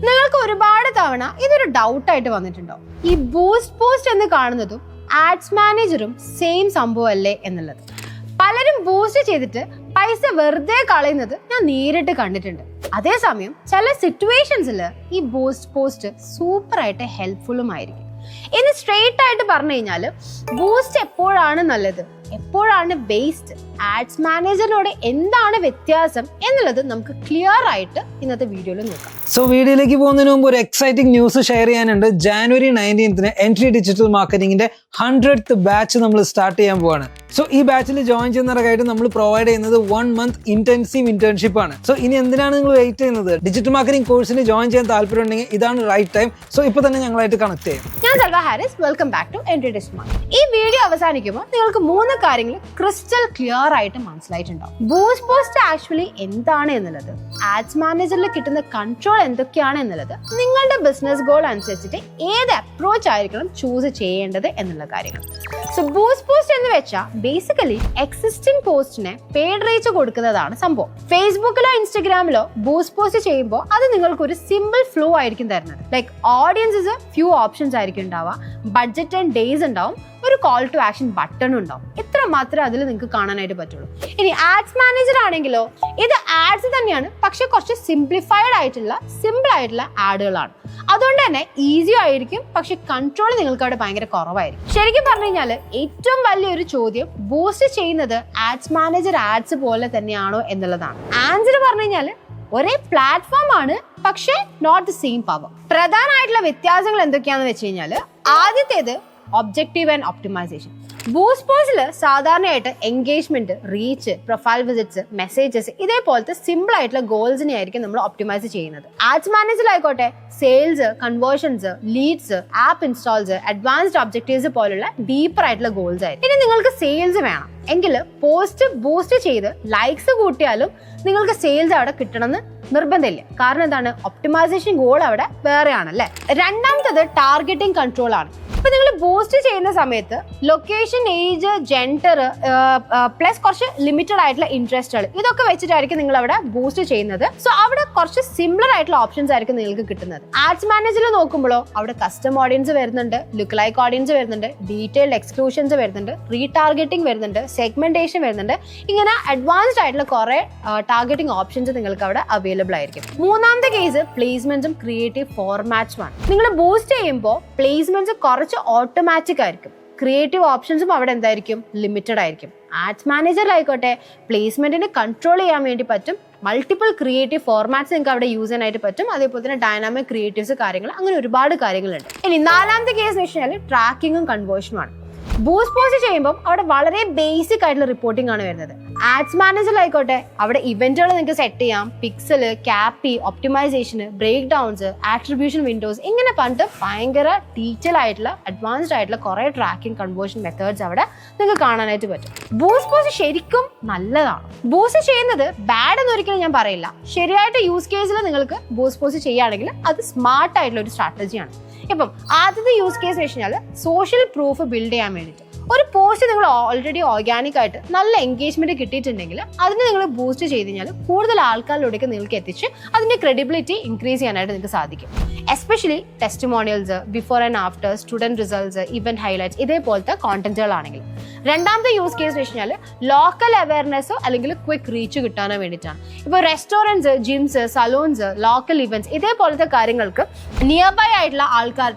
നിങ്ങൾക്ക് ഒരുപാട് തവണ ഇതൊരു ഡൗട്ടായിട്ട് വന്നിട്ടുണ്ടോ? ഈ ബൂസ്റ്റ് പോസ്റ്റ് എന്ന് കാണുന്നതും ആഡ്സ് മാനേജറും സെയിം സംഭവമല്ലേ എന്നുള്ളത്. പലരും ബൂസ്റ്റ് ചെയ്തിട്ട് പൈസ വെറുതെ കളയുന്നത് ഞാൻ നേരിട്ട് കണ്ടിട്ടുണ്ട്. അതേസമയം ചില സിറ്റുവേഷൻസിൽ ഈ ബൂസ്റ്റ് പോസ്റ്റ് സൂപ്പറായിട്ട് ഹെൽപ്ഫുള്ളും ആയിരിക്കും. ഇനി സ്ട്രെയിറ്റ് ആയിട്ട് പറഞ്ഞു കഴിഞ്ഞാൽ ബൂസ്റ്റ് എപ്പോഴാണ് നല്ലത്, എപ്പോഴാണ് ബേസ്ഡ്, ആഡ്സ് മാനേജറിനോട് എന്താണ് വ്യത്യാസം എന്നുള്ളത് നമുക്ക് ക്ലിയർ ആയിട്ട് ഇന്നത്തെ വീഡിയോയിൽ നോക്കാം. സോ വീഡിയോയിലേക്ക് പോകുന്നതിന് മുമ്പ് ഒരു എക്സൈറ്റിംഗ് ന്യൂസ് ഷെയർ ചെയ്യാനുണ്ട്. ജാനുവരി 19 എൻട്രി ഡിജിറ്റൽ മാർക്കറ്റിംഗിന്റെ 100th ബാച്ച് നമ്മൾ സ്റ്റാർട്ട് ചെയ്യാൻ പോവാണ്. സോ ഈ ബാച്ചിൽ ജോയിൻ ചെയ്യുന്നവർക്കായിട്ട് നമ്മൾ പ്രൊവൈഡ് ചെയ്യുന്നത് 1 month ഇന്റൻസീവ് ഇന്റേൺഷിപ്പ് ആണ്. സോ ഇനി എന്തിനാണ് നിങ്ങൾ വെയിറ്റ് ചെയ്യുന്നത്? ഡിജിറ്റൽ മാർക്കറ്റിംഗ് കോഴ്സിന് ജോയിൻ ചെയ്യാൻ താല്പര്യം ഉണ്ടെങ്കിൽ ഇതാണ് റൈറ്റ് ടൈം. സോ ഇപ്പൊ തന്നെ ഞങ്ങളായിട്ട് കണക്ട് ചെയ്യാം. ഞാൻ Selva Haris, welcome back to entry digital marketing. ഈ വീഡിയോ അവസാനിക്കുമ്പോൾ നിങ്ങൾക്ക് 3 കാര്യങ്ങൾ ക്രിസ്റ്റൽ ക്ലിയർ ആയിട്ട് മനസ്സിലായിട്ടുണ്ടാവും. ബൂസ്റ്റ് പോസ്റ്റ് ആക്ച്വലി എന്താണ് എന്നുള്ളത്, ആഡ്സ് മാനേജറിൽ കിട്ടുന്ന കൺട്രോൾ എന്തൊക്കെയാണ് എന്നുള്ളത്, നിങ്ങളുടെ ബിസിനസ് ഗോൾ അനുസരിച്ചിട്ട് ഏത് അപ്രോച്ച് ആയിരിക്കണം ചൂസ് ചെയ്യേണ്ടത് എന്നുള്ള കാര്യങ്ങൾ. സോ ബൂസ്റ്റ് പോസ്റ്റ് എന്ന് വെച്ചാൽ ബേസിക്കലി എക്സിസ്റ്റിംഗ് പോസ്റ്റിനെ പെയ്ഡ് റീച്ച് കൊടുക്കുന്നതാണ് സംഭവം. ഫേസ്ബുക്കിലോ ഇൻസ്റ്റഗ്രാമിലോ ബൂസ്റ്റ് പോസ്റ്റ് ചെയ്യുമ്പോൾ അത് നിങ്ങൾക്ക് ഒരു സിമ്പിൾ ഫ്ലോ ആയിരിക്കും തരുന്നത്. ലൈക്ക് ഓഡിയൻസസ് ഫ്യൂ ഓപ്ഷൻസ് ആയിരിക്കും ഉണ്ടാവുക, ബഡ്ജറ്റ് ആൻഡ് ഡേയ്സ് ഉണ്ടാവും, ഒരു കോൾ ടു ആക്ഷൻ ബട്ടൺ ഉണ്ടാവും. ഇത്ര മാത്രമേ അതിൽ നിങ്ങൾക്ക് കാണാനായിട്ട് പറ്റുള്ളൂ. ഇനി ആഡ്സ് മാനേജർ ആണെങ്കിലോ ഇത് ആഡ്സ് തന്നെയാണ്, പക്ഷെ കുറച്ച് സിംപ്ലിഫൈഡ് ആയിട്ടുള്ള സിമ്പിൾ ആയിട്ടുള്ള ആഡുകളാണ്. അതുകൊണ്ട് തന്നെ ഈസി ആയിരിക്കും, പക്ഷെ കൺട്രോൾ നിങ്ങൾക്ക് അവിടെ ഭയങ്കര കുറവായിരിക്കും. ശരിക്കും പറഞ്ഞു കഴിഞ്ഞാൽ ഏറ്റവും വലിയൊരു ചോദ്യം ബൂസ്റ്റ് ചെയ്യുന്നത് ആഡ്സ് മാനേജർ ആഡ്സ് പോലെ തന്നെയാണോ എന്നുള്ളതാണ്. ആൻസർ പറഞ്ഞു കഴിഞ്ഞാൽ ഒരേ പ്ലാറ്റ്ഫോം ആണ്, പക്ഷേ നോട്ട് ദ സെയിം പവർ. പ്രധാനമായിട്ടുള്ള വ്യത്യാസങ്ങൾ എന്തൊക്കെയാണെന്ന് വെച്ച് കഴിഞ്ഞാൽ, ആദ്യത്തേത് ഒബ്ജക്റ്റീവ് ആൻഡ് ഒപ്റ്റിമൈസേഷൻ. ബൂസ്റ്റ് പോസ്റ്റിൽ സാധാരണയായിട്ട് engagement, reach, profile visits, messages ഇതേപോലത്തെ സിമ്പിൾ ആയിട്ടുള്ള ഗോൾസിനെ ആയിരിക്കും നമ്മൾ ഒപ്റ്റിമൈസ് ചെയ്യുന്നത്. ആഡ്സ് മാനേജറിലായിക്കോട്ടെ sales, conversions, leads, app installs, advanced objectives പോലുള്ള ഡീപ്പർ ആയിട്ടുള്ള ഗോൾസ് ആയിരിക്കും. ഇനി നിങ്ങൾക്ക് സെയിൽസ് വേണം എങ്കിൽ പോസ്റ്റ് ബൂസ്റ്റ് ചെയ്ത് ലൈക്സ് കൂട്ടിയാലും നിങ്ങൾക്ക് സെയിൽസ് അവിടെ കിട്ടണമെന്ന് നിർബന്ധമില്ല. കാരണം എന്താണ്? ഒപ്റ്റിമൈസേഷൻ ഗോൾ അവിടെ വേറെ ആണല്ലേ. രണ്ടാമത്തത് ടാർഗറ്റിംഗ് കൺട്രോൾ ആണ്. ഇപ്പൊ നിങ്ങൾ ബൂസ്റ്റ് ചെയ്യുന്ന സമയത്ത് ലൊക്കേഷൻ, ഏജ്, ജെൻഡർ പ്ലസ് കുറച്ച് ലിമിറ്റഡ് ആയിട്ടുള്ള ഇൻട്രസ്റ്റുകൾ ഇതൊക്കെ വെച്ചിട്ടായിരിക്കും നിങ്ങൾ അവിടെ ബൂസ്റ്റ് ചെയ്യുന്നത്. സോ അവിടെ കുറച്ച് സിമിലർ ആയിട്ടുള്ള ഓപ്ഷൻസ് ആയിരിക്കും നിങ്ങൾക്ക് കിട്ടുന്നത്. ആഡ്സ് മാനേജറിൽ നോക്കുമ്പോഴോ അവിടെ കസ്റ്റം ഓഡിയൻസ് വരുന്നുണ്ട്, ലുക്ക് ലൈക്ക് ഓഡിയൻസ് വരുന്നുണ്ട്, ഡീറ്റെയിൽഡ് എക്സ്ക്ലൂഷൻസ് വരുന്നുണ്ട്, റീടാർഗറ്റിംഗ് വരുന്നുണ്ട്, സെഗ്മെന്റേഷൻ വരുന്നുണ്ട്. ഇങ്ങനെ അഡ്വാൻസ്ഡ് ആയിട്ടുള്ള കുറെ ടാർഗറ്റിംഗ് ഓപ്ഷൻസ് നിങ്ങൾക്ക് അവിടെ അവൈലബിൾ ആയിരിക്കും. മൂന്നാമത്തെ കേസ് പ്ലേസ്മെന്റ്സും ക്രിയേറ്റീവ് ഫോർമാറ്റ്സുമാണ്. നിങ്ങൾ ബൂസ്റ്റ് ചെയ്യുമ്പോൾ പ്ലേസ്മെന്റ്സ് കുറച്ച് ഓട്ടോമാറ്റിക് ആയിരിക്കും, ക്രിയേറ്റീവ് ഓപ്ഷൻസും അവിടെ എന്തായിരിക്കും? ലിമിറ്റഡ് ആയിരിക്കും. ആഡ്സ് മാനേജറിലായിക്കോട്ടെ പ്ലേസ്മെന്റിനെ കൺട്രോൾ ചെയ്യാൻ വേണ്ടി പറ്റും. മൾട്ടിപ്പിൾ ക്രിയേറ്റീവ് ഫോർമാറ്റ്സ് നിങ്ങൾക്ക് അവിടെ യൂസ് ചെയ്യാനായിട്ട് പറ്റും. അതേപോലെ തന്നെ ഡൈനാമിക് ക്രിയേറ്റീവ്സ് കാര്യങ്ങൾ, അങ്ങനെ ഒരുപാട് കാര്യങ്ങളുണ്ട്. ഇനി നാലാമത്തെ കേസ് എന്ന് വെച്ച് കഴിഞ്ഞാൽ ട്രാക്കിങ്ങും കൺവേർഷനുമാണ്. ബൂസ്റ്റ് പോസ്റ്റ് ചെയ്യുമ്പോൾ അവിടെ വളരെ ബേസിക് ആയിട്ടുള്ള റിപ്പോർട്ടിംഗ് ആണ് വരുന്നത്. ആഡ്സ് മാനേജറിലായിക്കോട്ടെ അവിടെ ഇവന്റുകൾ നിങ്ങൾക്ക് സെറ്റ് ചെയ്യാം, pixel, CAPI, optimisation, breakdowns, attribution windows, ഇങ്ങനെ പറഞ്ഞിട്ട് ഭയങ്കര ഡീറ്റെയിൽ ആയിട്ടുള്ള അഡ്വാൻസ്ഡ് ആയിട്ടുള്ള കുറെ ട്രാക്കിംഗ് കൺവേർഷൻ മെത്തേഡ്സ് അവിടെ നിങ്ങൾക്ക് കാണാനായിട്ട് പറ്റും. ബൂസ്റ്റ് പോസ്റ്റ് ശരിക്കും നല്ലതാണ്. ബൂസ്റ്റ് ചെയ്യുന്നത് ബാഡ് എന്ന് ഒരിക്കലും ഞാൻ പറയില്ല. ശരിയായിട്ട് യൂസ് കേസിൽ നിങ്ങൾക്ക് ബൂസ്റ്റ് പോസ്റ്റ് ചെയ്യുകയാണെങ്കിൽ അത് സ്മാർട്ട് ആയിട്ടുള്ള ഒരു സ്ട്രാറ്റജിയാണ്. ഇപ്പം ആദ്യത്തെ യൂസ് കേസ് വെച്ച് കഴിഞ്ഞാൽ സോഷ്യൽ പ്രൂഫ് ബിൽഡ് ചെയ്യാൻ വേണ്ടിയിട്ട് ഒരു പോസ്റ്റ് നിങ്ങൾ ഓൾറെഡി ഓർഗാനിക് ആയിട്ട് നല്ല എൻഗേജ്മെന്റ് കിട്ടിയിട്ടുണ്ടെങ്കിൽ അതിന് നിങ്ങൾ ബൂസ്റ്റ് ചെയ്ത് കഴിഞ്ഞാൽ കൂടുതൽ ആൾക്കാരിലൂടെയൊക്കെ നിങ്ങൾക്ക് എത്തിച്ച് അതിന്റെ ക്രെഡിബിലിറ്റി ഇൻക്രീസ് ചെയ്യാനായിട്ട് നിങ്ങൾക്ക് സാധിക്കും. Especially testimonials, before and after, student results, event highlights ഇതേപോലത്തെ കോണ്ടന്റുകളാണെങ്കിൽ. രണ്ടാമത്തെ യൂസ് കേസ് വെച്ച് കഴിഞ്ഞാൽ ലോക്കൽ അവയർനെസ്സോ അല്ലെങ്കിൽ ക്വിക്ക് റീച്ച് കിട്ടാനോ വേണ്ടിയിട്ടാണ്. ഇപ്പോൾ restaurants, Jims, salons, local events ഇതേപോലത്തെ കാര്യങ്ങൾക്ക് നിയർ ബൈ ആയിട്ടുള്ള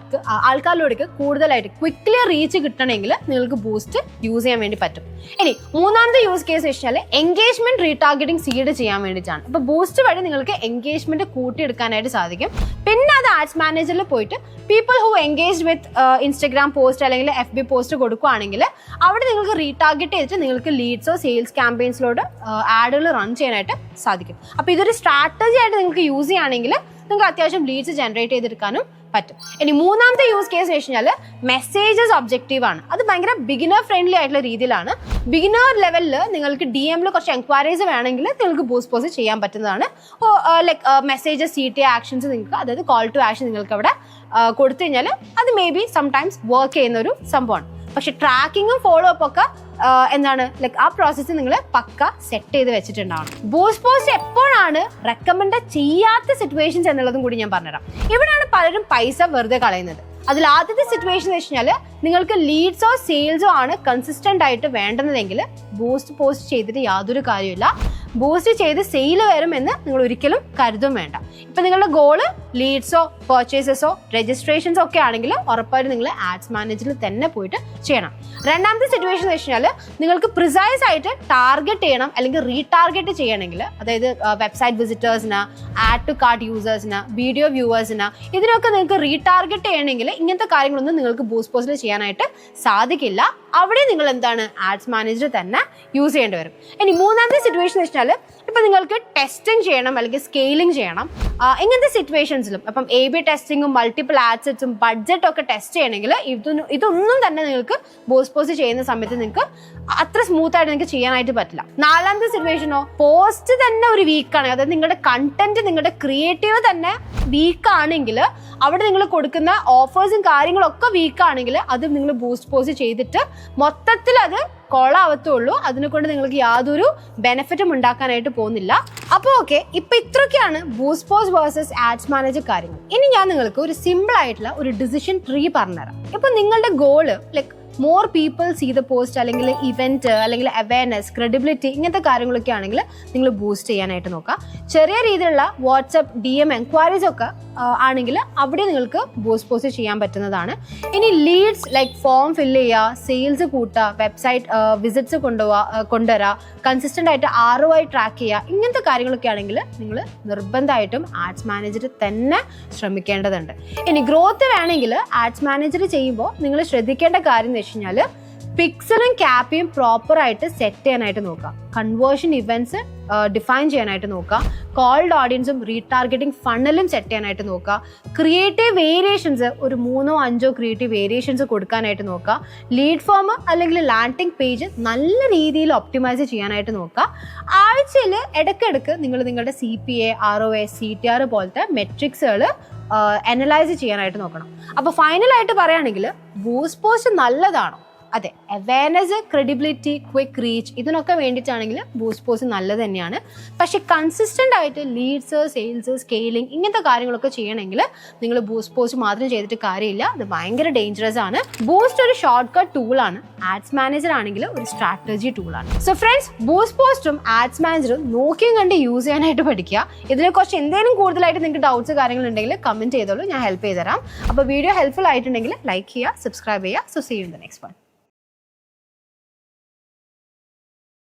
ആൾക്കാരിലൂടെയൊക്കെ കൂടുതലായിട്ട് ക്വിക്ക്ലി റീച്ച് കിട്ടണമെങ്കിൽ നിങ്ങൾക്ക് ബൂസ്റ്റ് യൂസ് ചെയ്യാൻ വേണ്ടി പറ്റും. ഇനി മൂന്നാമത്തെ യൂസ് കേസ് വെച്ചാൽ എൻഗേജ്മെന്റ് റീടാർഗറ്റിംഗ് സീഡ് ചെയ്യാൻ വേണ്ടിയിട്ടാണ്. ഇപ്പൊ ബൂസ്റ്റ് വഴി നിങ്ങൾക്ക് എൻഗേജ്മെന്റ് കൂട്ടിയെടുക്കാനായിട്ട് സാധിക്കും. പിന്നെ അത് ആഡ്സ് മാനേജറിൽ പോയിട്ട് people who engage with Instagram post അല്ലെങ്കിൽ FB പോസ്റ്റ് കൊടുക്കുകയാണെങ്കിൽ അവിടെ നിങ്ങൾക്ക് റീടാർഗറ്റ് ചെയ്തിട്ട് നിങ്ങൾക്ക് ലീഡ്സോ സെയിൽസ് ക്യാമ്പയിൻസിലോട് ആഡുകൾ റൺ ചെയ്യാനായിട്ട് സാധിക്കും. അപ്പൊ ഇതൊരു സ്ട്രാറ്റജി ആയിട്ട് നിങ്ങൾക്ക് യൂസ് ചെയ്യുകയാണെങ്കിൽ നിങ്ങൾക്ക് അത്യാവശ്യം ലീഡ്സ് ജനറേറ്റ് ചെയ്തെടുക്കാനും പറ്റും. ഇനി മൂന്നാമത്തെ യൂസ് കേസ് വെച്ച് കഴിഞ്ഞാൽ മെസ്സേജസ് ഒബ്ജക്റ്റീവ് ആണ്. അത് ഭയങ്കര ബിഗിനർ ഫ്രണ്ട്ലി ആയിട്ടുള്ള രീതിയിലാണ്. ബിഗിനർ ലെവലിൽ നിങ്ങൾക്ക് DM കുറച്ച് എൻക്വയറീസ് വേണമെങ്കിൽ നിങ്ങൾക്ക് ബൂസ്റ്റ് പോസ്റ്റ് ചെയ്യാൻ പറ്റുന്നതാണ്. ലൈക്ക് മെസ്സേജസ്, CTA ആക്ഷൻസ് നിങ്ങൾക്ക്, അതായത് കോൾ ടു ആക്ഷൻ നിങ്ങൾക്ക് അവിടെ കൊടുത്തു കഴിഞ്ഞാൽ അത് മേ ബി സംടൈംസ് വർക്ക് ചെയ്യുന്ന ഒരു സംഭവമാണ്. പക്ഷെ ട്രാക്കിങ്ങും ഫോളോ അപ്പ് ഒക്കെ എന്താണ് ലൈക്ക് ആ പ്രോസസ്സ് നിങ്ങൾ പക്ക സെറ്റ് ചെയ്ത് വെച്ചിട്ടുണ്ടാവണം. ബൂസ്റ്റ് പോസ്റ്റ് എപ്പോഴാണ് റെക്കമെൻഡ് ചെയ്യാത്ത സിറ്റുവേഷൻസ് എന്നുള്ളതും കൂടി ഞാൻ പറഞ്ഞുതരാം. ഇവിടെയാണ് പലരും പൈസ വെറുതെ കളയുന്നത്. അതിൽ ആദ്യത്തെ സിറ്റുവേഷൻ എന്ന് വെച്ച് കഴിഞ്ഞാൽ നിങ്ങൾക്ക് ലീഡ്സോ സെയിൽസോ ആണ് കൺസിസ്റ്റന്റ് ആയിട്ട് വേണ്ടുന്നതെങ്കിൽ ബൂസ്റ്റ് പോസ്റ്റ് ചെയ്തിട്ട് യാതൊരു കാര്യമില്ല. ബൂസ്റ്റ് ചെയ്ത് സെയിൽ വരുമെന്ന് നിങ്ങൾ ഒരിക്കലും കരുതും വേണ്ട. ഇപ്പം നിങ്ങളുടെ ഗോള് ലീഡ്സോ പർച്ചേസസോ രജിസ്ട്രേഷൻസോ ഒക്കെ ആണെങ്കിൽ ഉറപ്പായിട്ടും നിങ്ങൾ ആഡ്സ് മാനേജറിൽ തന്നെ പോയിട്ട് ചെയ്യണം. രണ്ടാമത്തെ സിറ്റുവേഷൻ എന്ന് വെച്ച് കഴിഞ്ഞാൽ നിങ്ങൾക്ക് പ്രിസൈസ് ആയിട്ട് ടാർഗറ്റ് ചെയ്യണം അല്ലെങ്കിൽ റീടാർഗറ്റ് ചെയ്യണമെങ്കിൽ, അതായത് വെബ്സൈറ്റ് വിസിറ്റേഴ്സിന്, ആഡ് ടു കാർട്ട് യൂസേഴ്സിന്, വീഡിയോ വ്യൂവേഴ്സിന്, ഇതിനൊക്കെ നിങ്ങൾക്ക് റീടാർഗറ്റ് ചെയ്യണമെങ്കിൽ ഇങ്ങനത്തെ കാര്യങ്ങളൊന്നും നിങ്ങൾക്ക് ബൂസ്റ്റ് പോസ്റ്റിൽ ചെയ്യാനായിട്ട് സാധിക്കില്ല. അവിടെ നിങ്ങൾ എന്താണ് ആഡ്സ് മാനേജർ തന്നെ യൂസ് ചെയ്യേണ്ടി വരും. ഇനി മൂന്നാമത്തെ സിറ്റുവേഷൻ എന്ന് വെച്ചാൽ ഇപ്പം നിങ്ങൾക്ക് ടെസ്റ്റിംഗ് ചെയ്യണം അല്ലെങ്കിൽ സ്കെയിലിംഗ് ചെയ്യണം. ഇങ്ങനത്തെ സിറ്റുവേഷൻസിലും ഇപ്പം A/B ടെസ്റ്റിങ്ങും മൾട്ടിപ്പിൾ ആഡ്സെറ്റ്സും ബഡ്ജറ്റും ഒക്കെ ടെസ്റ്റ് ചെയ്യണമെങ്കിൽ ഇതൊന്നും തന്നെ നിങ്ങൾക്ക് ബൂസ്റ്റ് പോസ്റ്റ് ചെയ്യുന്ന സമയത്ത് നിങ്ങൾക്ക് അത്ര സ്മൂത്ത് ആയിട്ട് നിങ്ങൾക്ക് ചെയ്യാനായിട്ട് പറ്റില്ല. നാലാമത്തെ സിറ്റുവേഷനോ പോസ്റ്റ് തന്നെ ഒരു വീക്കാണ്, അതായത് നിങ്ങളുടെ കണ്ടന്റ് നിങ്ങളുടെ ക്രിയേറ്റീവ് തന്നെ വീക്കാണെങ്കിൽ, അവിടെ നിങ്ങൾ കൊടുക്കുന്ന ഓഫേഴ്സും കാര്യങ്ങളൊക്കെ വീക്കാണെങ്കിൽ അത് നിങ്ങൾ ബൂസ്റ്റ് പോസ്റ്റ് ചെയ്തിട്ട് മൊത്തത്തിൽ അത് കൊളാവത്തുള്ളൂ. അതിനെ കൊണ്ട് നിങ്ങൾക്ക് യാതൊരു ബെനിഫിറ്റും ഉണ്ടാക്കാനായിട്ട് പോകുന്നില്ല. അപ്പോൾ ഓക്കെ, ഇപ്പൊ ഇത്രയൊക്കെയാണ് boost post versus ads manager കാര്യങ്ങൾ. ഇനി ഞാൻ നിങ്ങൾക്ക് ഒരു സിമ്പിൾ ആയിട്ടുള്ള ഒരു ഡിസിഷൻ ട്രീ പറഞ്ഞുതരാം. ഇപ്പൊ നിങ്ങളുടെ goal like more people see the post, അല്ലെങ്കിൽ ഇവന്റ്, അല്ലെങ്കിൽ അവയർനെസ്, ക്രെഡിബിലിറ്റി, ഇങ്ങനത്തെ കാര്യങ്ങളൊക്കെ ആണെങ്കിൽ നിങ്ങൾ ബൂസ്റ്റ് ചെയ്യാനായിട്ട് നോക്കാം. ചെറിയ രീതിയിലുള്ള വാട്സപ്പ് DM എൻക്വയറീസ് ഒക്കെ ആണെങ്കിൽ അവിടെ നിങ്ങൾക്ക് ബൂസ്റ്റ് പോസ്റ്റ് ചെയ്യാൻ പറ്റുന്നതാണ്. ഇനി ലീഡ്സ് ലൈക്ക് ഫോം ഫില്ല് ചെയ്യുക, സെയിൽസ് കൂട്ടുക, വെബ്സൈറ്റ് വിസിറ്റ്സ് കൊണ്ടുവരിക, കൺസിസ്റ്റന്റ് ആയിട്ട് ROI ട്രാക്ക് ചെയ്യുക, ഇങ്ങനത്തെ കാര്യങ്ങളൊക്കെ ആണെങ്കിൽ നിങ്ങൾ നിർബന്ധമായിട്ടും ആഡ്സ് മാനേജർ തന്നെ ശ്രമിക്കേണ്ടതുണ്ട്. ഇനി ഗ്രോത്ത് വേണമെങ്കിൽ ആഡ്സ് മാനേജർ ചെയ്യുമ്പോൾ നിങ്ങൾ ശ്രദ്ധിക്കേണ്ട കാര്യം എന്ന് വെച്ച് കഴിഞ്ഞാൽ പിക്സലും ക്യാപ്പിയും പ്രോപ്പറായിട്ട് സെറ്റ് ചെയ്യാനായിട്ട് നോക്കുക, കൺവേർഷൻ ഇവന്റ്സ് ഡിഫൈൻ ചെയ്യാനായിട്ട് നോക്കുക, കോൾഡ് ഓഡിയൻസും റീടാർഗറ്റിംഗ് ഫണ്ണലും സെറ്റ് ചെയ്യാനായിട്ട് നോക്കുക, ക്രിയേറ്റീവ് വേരിയേഷൻസ് ഒരു 3-5 ക്രിയേറ്റീവ് വേരിയേഷൻസ് കൊടുക്കാനായിട്ട് നോക്കുക, ലീഡ് ഫോം അല്ലെങ്കിൽ ലാൻഡിംഗ് പേജ് നല്ല രീതിയിൽ ഒപ്റ്റിമൈസ് ചെയ്യാനായിട്ട് നോക്കുക. ആഴ്ചയിൽ ഇടയ്ക്കിടയ്ക്ക് നിങ്ങൾ നിങ്ങളുടെ CPA, ROI, CTR പോലത്തെ മെട്രിക്സുകൾ അനലൈസ് ചെയ്യാനായിട്ട് നോക്കണം. അപ്പോൾ ഫൈനലായിട്ട് പറയുകയാണെങ്കിൽ ബൂസ്റ്റ് പോസ്റ്റ് നല്ലതാണോ? അതെ, അവയർനെസ്, ക്രെഡിബിലിറ്റി, ക്വിക്ക് റീച്ച്, ഇതിനൊക്കെ വേണ്ടിയിട്ടാണെങ്കിൽ ബൂസ്റ്റ് പോസ്റ്റ് നല്ലത് തന്നെയാണ്. പക്ഷെ കൺസിസ്റ്റന്റ് ആയിട്ട് ലീഡ്സ്, സെയിൽസ്, സ്കെയിലിംഗ് ഇങ്ങനത്തെ കാര്യങ്ങളൊക്കെ ചെയ്യണമെങ്കിൽ നിങ്ങൾ ബൂസ്റ്റ് പോസ്റ്റ് മാത്രം ചെയ്തിട്ട് കാര്യമില്ല. അത് ഭയങ്കര ഡേഞ്ചറസ് ആണ്. ബൂസ്റ്റ് ഒരു ഷോർട്ട് കട്ട് ടൂളാണ്, ആഡ്സ് മാനേജർ ആണെങ്കിൽ ഒരു സ്ട്രാറ്റജി ടൂളാണ്. സോ ഫ്രണ്ട്സ്, ബൂസ്റ്റ് പോസ്റ്റും ആഡ്സ് മാനേജറും നോക്കിയും കണ്ട് യൂസ് ചെയ്യാനായിട്ട് പഠിക്കുക. ഇതിനെക്കുറിച്ച് എന്തെങ്കിലും കൂടുതലായിട്ട് നിങ്ങൾക്ക് ഡൗട്ട്സ് കാര്യങ്ങളുണ്ടെങ്കിൽ കമന്റ് ചെയ്തോളൂ, ഞാൻ ഹെൽപ്പ് ചെയ്തുതരാം. അപ്പോൾ വീഡിയോ ഹെൽപ്ഫുൾ ആയിട്ടുണ്ടെങ്കിൽ ലൈക്ക് ചെയ്യുക, സബ്സ്ക്രൈബ് ചെയ്യുക. So see you in the next one.